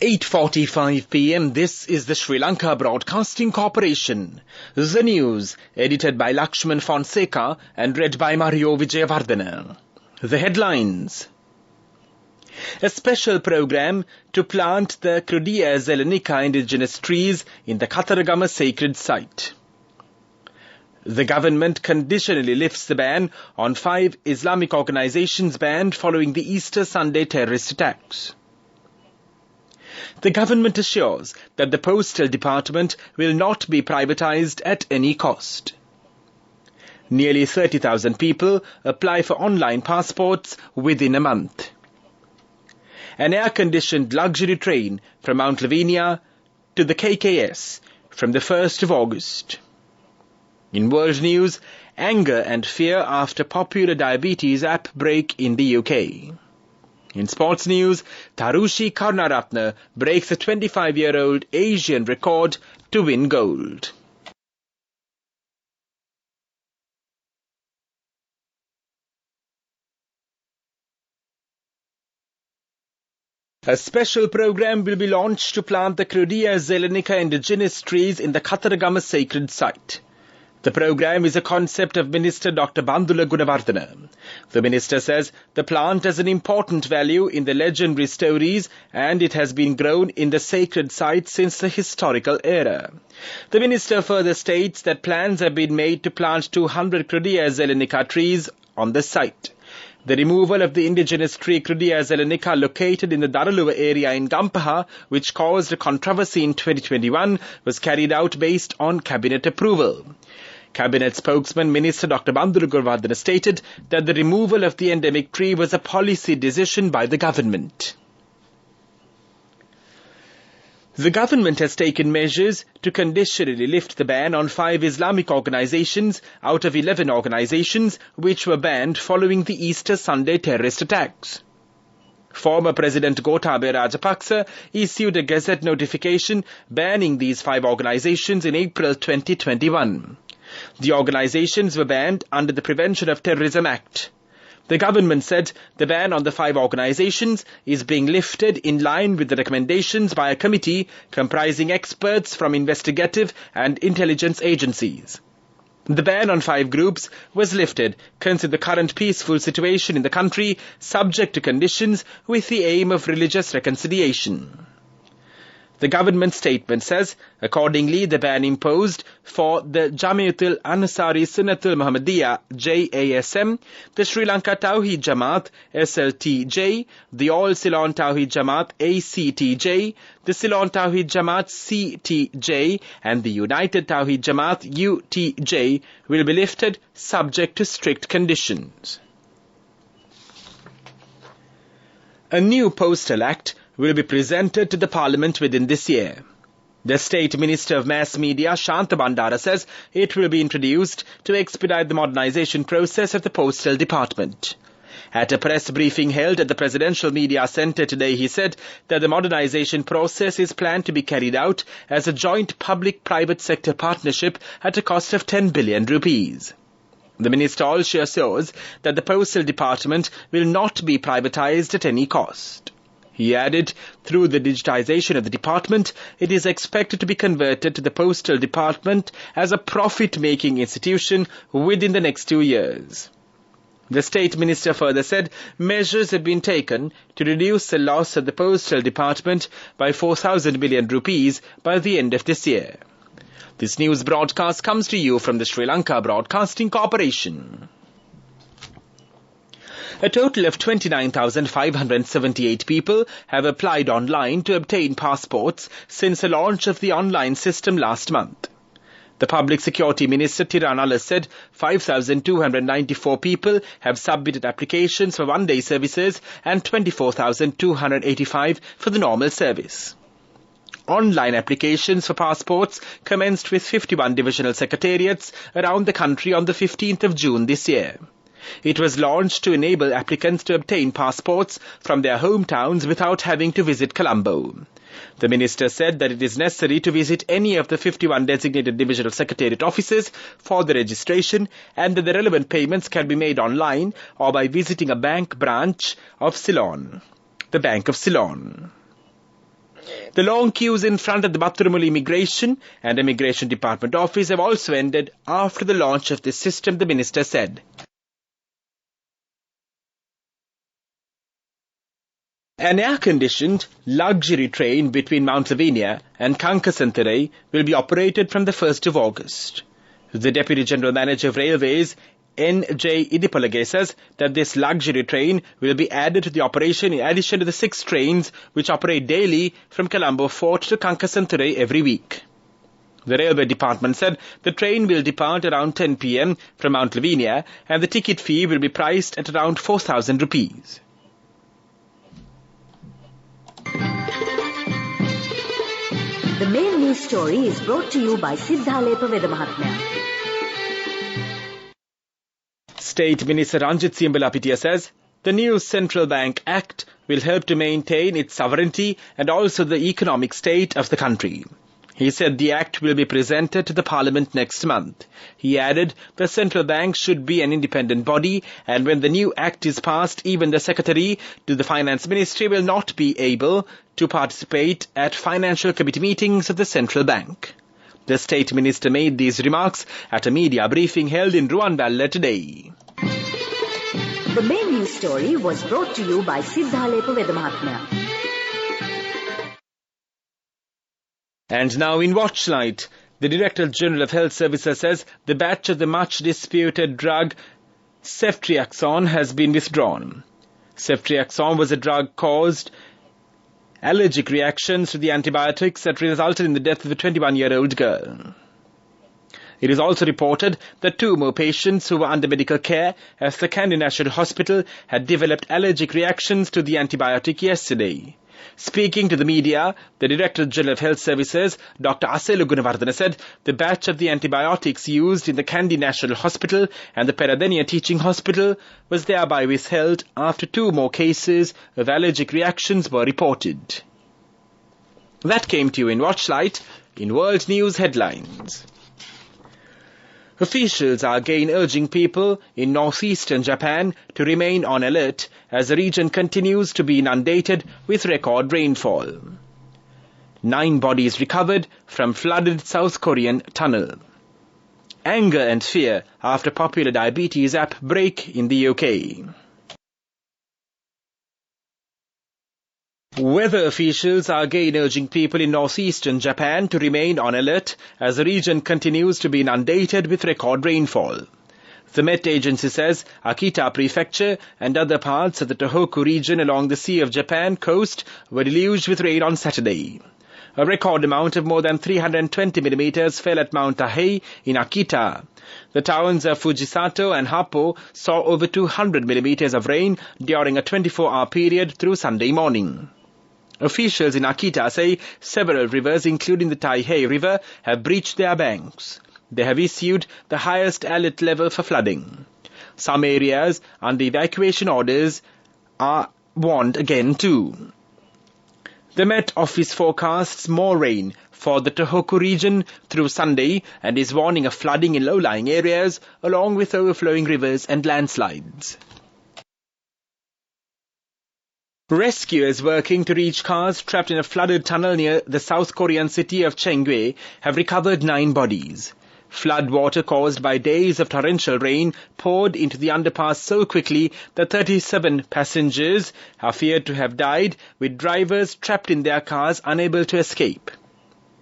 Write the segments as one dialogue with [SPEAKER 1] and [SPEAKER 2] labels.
[SPEAKER 1] 8:45 p.m. This is the Sri Lanka Broadcasting Corporation. The news, edited by Lakshman Fonseca and read by Mario Vijayavardhana. The headlines. A special program to plant the Crudea zelenica indigenous trees in the Katharagama sacred site. The government conditionally lifts the ban on 5 Islamic organizations banned following the Easter Sunday terrorist attacks. The government assures that the Postal Department will not be privatized at any cost. Nearly 30,000 people apply for online passports within a month. An air-conditioned luxury train from Mount Lavinia to the KKS from the 1st of August. In world news, anger and fear after popular diabetes app break in the UK. In sports news, Tharushi Karunaratne breaks a 25-year-old Asian record to win gold. A special program will be launched to plant the Crudea zelenica indigenous trees in the Katharagama sacred site. The program is a concept of Minister Dr. Bandula Gunawardena. The minister says the plant has an important value in the legendary stories and it has been grown in the sacred site since the historical era. The minister further states that plans have been made to plant 200 Crudea zelenica trees on the site. The removal of the indigenous tree Crudea zelenica located in the Daraluwa area in Gampaha, which caused a controversy in 2021, was carried out based on cabinet approval. Cabinet spokesman Minister Dr. Bandula Gunawardena stated that the removal of the endemic tree was a policy decision by the government. The government has taken measures to conditionally lift the ban on 5 Islamic organizations out of 11 organizations which were banned following the Easter Sunday terrorist attacks. Former President Gotabaya Rajapaksa issued a Gazette notification banning these 5 organizations in April 2021. The organizations were banned under the Prevention of Terrorism Act. The government said the ban on the 5 organizations is being lifted in line with the recommendations by a committee comprising experts from investigative and intelligence agencies. The ban on 5 groups was lifted considering the current peaceful situation in the country, subject to conditions with the aim of religious reconciliation. The government statement says, accordingly, the ban imposed for the Jamiatul Ansari Sunnatul Muhammadiyah JASM, the Sri Lanka Tawheed Jamaat SLTJ, the All Ceylon Tawheed Jamaat ACTJ, the Ceylon Tawheed Jamaat CTJ, and the United Tawheed Jamaat UTJ will be lifted subject to strict conditions. A new Postal Act will be presented to the Parliament within this year. The State Minister of Mass Media, Shanta Bandara, says it will be introduced to expedite the modernisation process of the Postal Department. At a press briefing held at the Presidential Media Centre today, he said that the modernisation process is planned to be carried out as a joint public-private sector partnership at a cost of 10 billion rupees. The minister also assures that the Postal Department will not be privatised at any cost. He added, through the digitisation of the department, it is expected to be converted to the Postal Department as a profit-making institution within the next 2 years. The State Minister further said measures have been taken to reduce the loss of the Postal Department by 4,000 million rupees by the end of this year. This news broadcast comes to you from the Sri Lanka Broadcasting Corporation. A total of 29,578 people have applied online to obtain passports since the launch of the online system last month. The Public Security Minister Tiranala said 5,294 people have submitted applications for one-day services and 24,285 for the normal service. Online applications for passports commenced with 51 divisional secretariats around the country on the 15th of June this year. It was launched to enable applicants to obtain passports from their hometowns without having to visit Colombo. The minister said that it is necessary to visit any of the 51 designated divisional secretariat offices for the registration and that the relevant payments can be made online or by visiting a bank branch of Ceylon. The Bank of Ceylon. The long queues in front of the Batturumuli Immigration and Immigration Department office have also ended after the launch of this system, the minister said. An air-conditioned luxury train between Mount Lavinia and Kankasantherai will be operated from the 1st of August. The Deputy General Manager of Railways, N.J. Idipalage, says that this luxury train will be added to the operation in addition to the 6 trains which operate daily from Colombo Fort to Kankasantherai every week. The Railway Department said the train will depart around 10 p.m. from Mount Lavinia and the ticket fee will be priced at around 4,000 rupees.
[SPEAKER 2] The main news story is brought to you by Siddhalepa Vedamahatmya.
[SPEAKER 1] State Minister Ranjit Siambalapitiya says the new Central Bank Act will help to maintain its sovereignty and also the economic state of the country. He said the act will be presented to the Parliament next month. He added the central bank should be an independent body, and when the new act is passed, even the secretary to the Finance Ministry will not be able to participate at financial committee meetings of the central bank. The State Minister made these remarks at a media briefing held in Ruwanballa today.
[SPEAKER 2] The main news story was brought to you by Siddhalepa Vedamahatmya.
[SPEAKER 1] And now in Watchlight, the Director General of Health Services says the batch of the much disputed drug ceftriaxone has been withdrawn. Ceftriaxone was a drug caused allergic reactions to the antibiotics that resulted in the death of a 21-year-old girl. It is also reported that 2 more patients who were under medical care at the Kandy National Hospital had developed allergic reactions to the antibiotic yesterday. Speaking to the media, the Director General of Health Services, Dr. Aselu Gunawardena, said the batch of the antibiotics used in the Kandy National Hospital and the Peradeniya Teaching Hospital was thereby withheld after 2 more cases of allergic reactions were reported. That came to you in Watchlight in World News Headlines. Officials are again urging people in northeastern Japan to remain on alert as the region continues to be inundated with record rainfall. 9 bodies recovered from flooded South Korean tunnel. Anger and fear after popular diabetes app break in the UK. Weather officials are again urging people in northeastern Japan to remain on alert as the region continues to be inundated with record rainfall. The Met Agency says Akita Prefecture and other parts of the Tohoku region along the Sea of Japan coast were deluged with rain on Saturday. A record amount of more than 320 millimeters fell at Mount Ahei in Akita. The towns of Fujisato and Happo saw over 200 millimeters of rain during a 24-hour period through Sunday morning. Officials in Akita say several rivers, including the Taihei River, have breached their banks. They have issued the highest alert level for flooding. Some areas under evacuation orders are warned again too. The Met Office forecasts more rain for the Tohoku region through Sunday and is warning of flooding in low-lying areas along with overflowing rivers and landslides. Rescuers working to reach cars trapped in a flooded tunnel near the South Korean city of Cheongwon have recovered 9 bodies. Flood water caused by days of torrential rain poured into the underpass so quickly that 37 passengers are feared to have died, with drivers trapped in their cars unable to escape.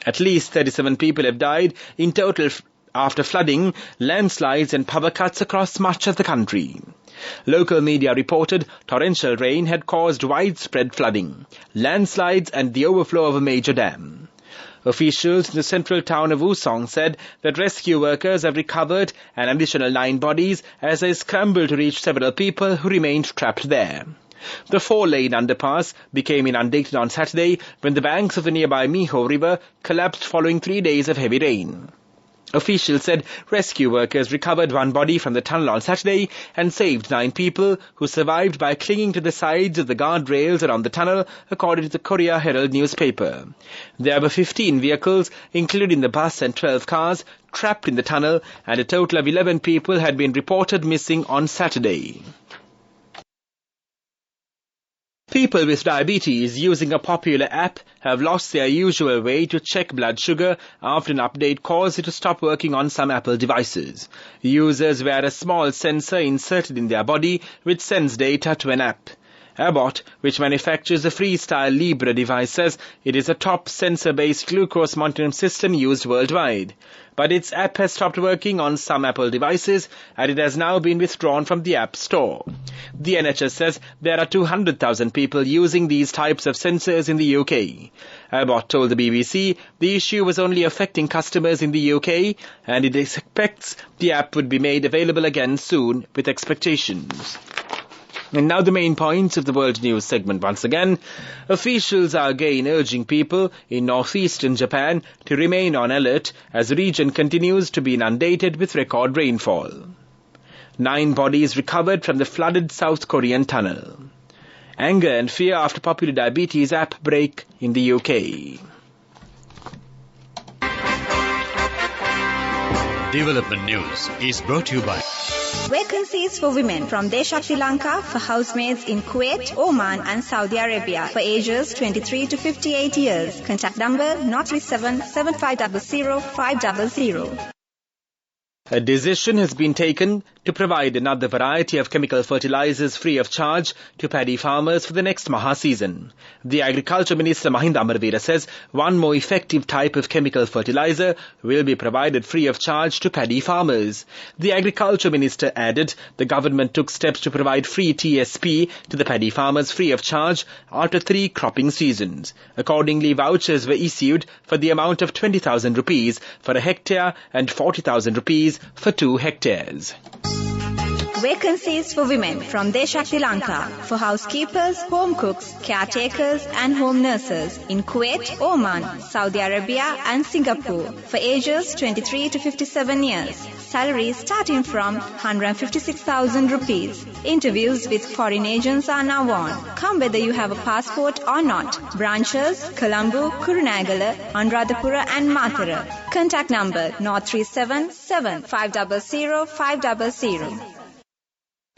[SPEAKER 1] At least 37 people have died in total after flooding, landslides and power cuts across much of the country. Local media reported torrential rain had caused widespread flooding, landslides and the overflow of a major dam. Officials in the central town of Usong said that rescue workers have recovered an additional 9 bodies as they scrambled to reach several people who remained trapped there. The 4-lane underpass became inundated on Saturday when the banks of the nearby Miho River collapsed following 3 days of heavy rain. Officials said rescue workers recovered 1 body from the tunnel on Saturday and saved 9 people who survived by clinging to the sides of the guardrails around the tunnel, according to the Korea Herald newspaper. There were 15 vehicles, including the bus and 12 cars, trapped in the tunnel, and a total of 11 people had been reported missing on Saturday. People with diabetes using a popular app have lost their usual way to check blood sugar after an update caused it to stop working on some Apple devices. Users wear a small sensor inserted in their body which sends data to an app. Abbott, which manufactures the Freestyle Libre device, says it is a top sensor-based glucose monitoring system used worldwide. But its app has stopped working on some Apple devices and it has now been withdrawn from the App Store. The NHS says there are 200,000 people using these types of sensors in the UK. Abbott told the BBC the issue was only affecting customers in the UK and it expects the app would be made available again soon with expectations. And now the main points of the World News segment once again. Officials are again urging people in northeastern Japan to remain on alert as the region continues to be inundated with record rainfall. 9 bodies recovered from the flooded South Korean tunnel. Anger and fear after popular diabetes app break in the UK.
[SPEAKER 3] Development News is brought to you by
[SPEAKER 4] Vacancies for women from Deshakti Lanka for housemaids in Kuwait, Oman and Saudi Arabia for ages 23 to 58 years. Contact number 037 7500 500.
[SPEAKER 1] A decision has been taken to provide another variety of chemical fertilizers free of charge to paddy farmers for the next Maha season. The Agriculture Minister Mahinda Amarveera says one more effective type of chemical fertilizer will be provided free of charge to paddy farmers. The Agriculture Minister added the government took steps to provide free TSP to the paddy farmers free of charge after 3 cropping seasons. Accordingly, vouchers were issued for the amount of 20,000 rupees for a hectare and 40,000 rupees for 2 hectares.
[SPEAKER 4] Vacancies for women from Deshakti Lanka for housekeepers, home cooks, caretakers and home nurses in Kuwait, Oman, Saudi Arabia and Singapore for ages 23 to 57 years. Salaries starting from 156,000 rupees. Interviews with foreign agents are now on. Come whether you have a passport or not. Branches, Colombo, Kurunagala, Anuradhapura and Matara. Contact number 037 7500 500.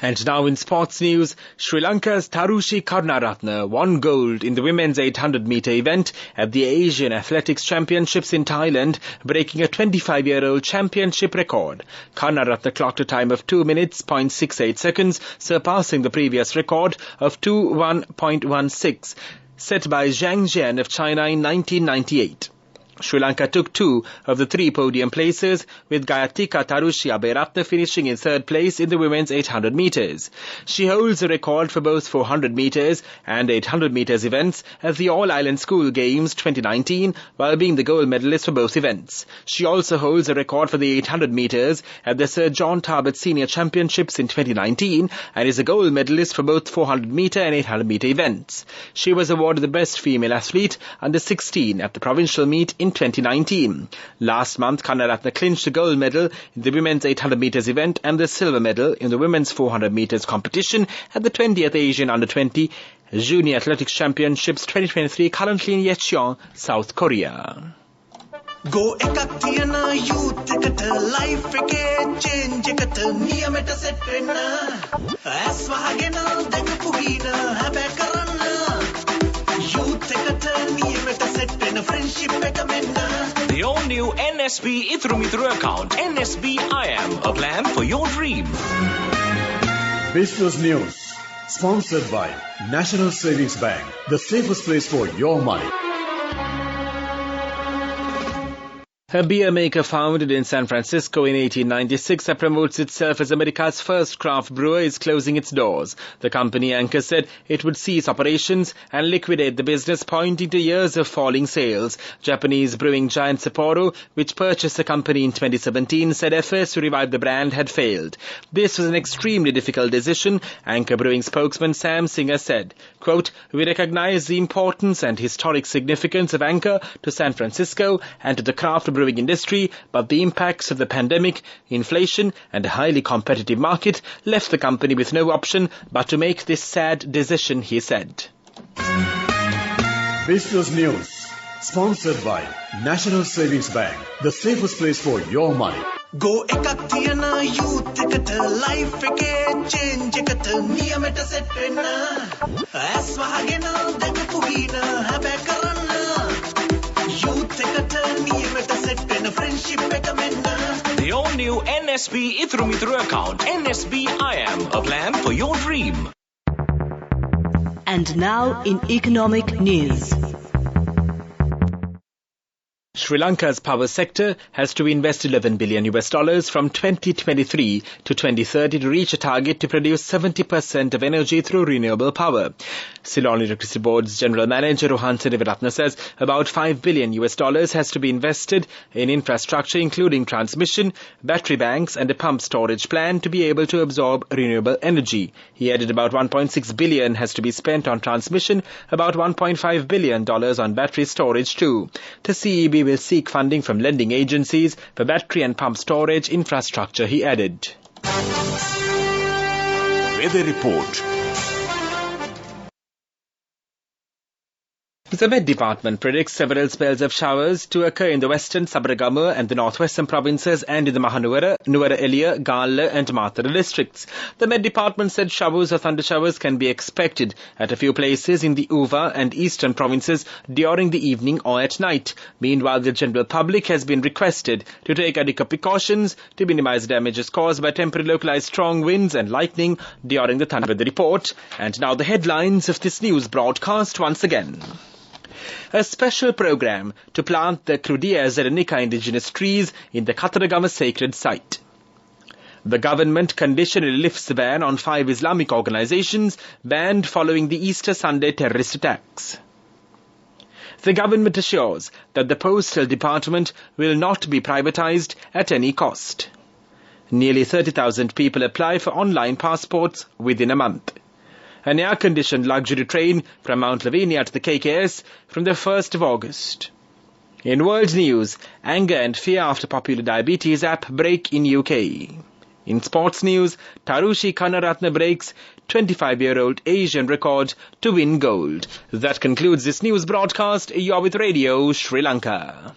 [SPEAKER 1] And now in sports news, Sri Lanka's Tarushi Karunaratne won gold in the women's 800-metre event at the Asian Athletics Championships in Thailand, breaking a 25-year-old championship record. Karunaratne clocked a time of 2 minutes, 0.68 seconds, surpassing the previous record of 2:1.16, set by Zhang Jian of China in 1998. Sri Lanka took 2 of the 3 podium places, with Gayatika Tarushi Aberatne finishing in 3rd place in the women's 800 metres. She holds a record for both 400 metres and 800 metres events at the All-Ireland School Games 2019, while being the gold medalist for both events. She also holds a record for the 800 metres at the Sir John Tarbert Senior Championships in 2019 and is a gold medalist for both 400 metre and 800 metre events. She was awarded the Best Female Athlete under 16 at the provincial meet in 2019. Last month, Karunaratne clinched the gold medal in the women's 800 metres event and the silver medal in the women's 400 metres competition at the 20th Asian Under-20 Junior Athletics Championships 2023, currently in Yecheon, South Korea.
[SPEAKER 5] Go ekak thiyana youth eකට life එකේ change එකට නියමෙට set වෙන්න ඇස් වහගෙන දැකපු ගීන හැබැයි කරන්න youth එකට නියමෙට set වෙන friendship එක මෙන්න.
[SPEAKER 6] The all-new NSB Ithru Mithru account, NSB I Am, a plan for your dream.
[SPEAKER 3] Business News, sponsored by National Savings Bank, the safest place for your money.
[SPEAKER 1] A beer maker founded in San Francisco in 1896 that promotes itself as America's first craft brewer is closing its doors. The company anchor said it would cease operations and liquidate the business, pointing to years of falling sales. Japanese brewing giant Sapporo, which purchased the company in 2017, said efforts to revive the brand had failed. This was an extremely difficult decision, Anchor Brewing spokesman Sam Singer said. Quote, "We recognize the importance and historic significance of Anchor to San Francisco and to the craft brewing industry, but the impacts of the pandemic, inflation and a highly competitive market left the company with no option but to make this sad decision," he said.
[SPEAKER 3] Business News, sponsored by National Savings Bank, the safest place for your money.
[SPEAKER 5] Go එකක් තියන youth එකට life එකේ change එකට නියමෙට set වෙන්න ඇස් වහගෙන දැකපු හින හැබැයි කරන්න youth එකට නියමෙට set වෙන friendship එක මෙන්න
[SPEAKER 6] The all-new NSB Ithru account. NSB IAM, a plan for your dream.
[SPEAKER 2] And now in economic news.
[SPEAKER 1] Sri Lanka's power sector has to invest $11 billion from 2023 to 2030 to reach a target to produce 70% of energy through renewable power. Ceylon Electricity Board's General Manager Rohan Senivaratna says about $5 billion has to be invested in infrastructure including transmission, battery banks and a pump storage plant to be able to absorb renewable energy. He added about $1.6 billion has to be spent on transmission, about $1.5 billion on battery storage too. The CEB will seek funding from lending agencies for battery and pump storage infrastructure, he added.
[SPEAKER 6] Weather report.
[SPEAKER 1] The Met Department predicts several spells of showers to occur in the western Sabaragama and the northwestern provinces and in the Mahanuwara, Nuwara Eliya, Gala and Matara districts. The Met Department said showers or thundershowers can be expected at a few places in the Uva and eastern provinces during the evening or at night. Meanwhile, the general public has been requested to take adequate precautions to minimize damages caused by temporary localized strong winds and lightning during the thunder. The report. And now the headlines of this news broadcast once again. A special program to plant the Crudia Zerenica indigenous trees in the Katharagama sacred site. The government conditionally lifts the ban on 5 Islamic organizations banned following the Easter Sunday terrorist attacks. The government assures that the Postal Department will not be privatized at any cost. Nearly 30,000 people apply for online passports within a month. An air-conditioned luxury train from Mount Lavinia to the KKS from the 1st of August. In world news, anger and fear after popular diabetes app break in UK. In sports news, Tarushi Kannaratne breaks 25-year-old Asian record to win gold. That concludes this news broadcast. You're with Radio Sri Lanka.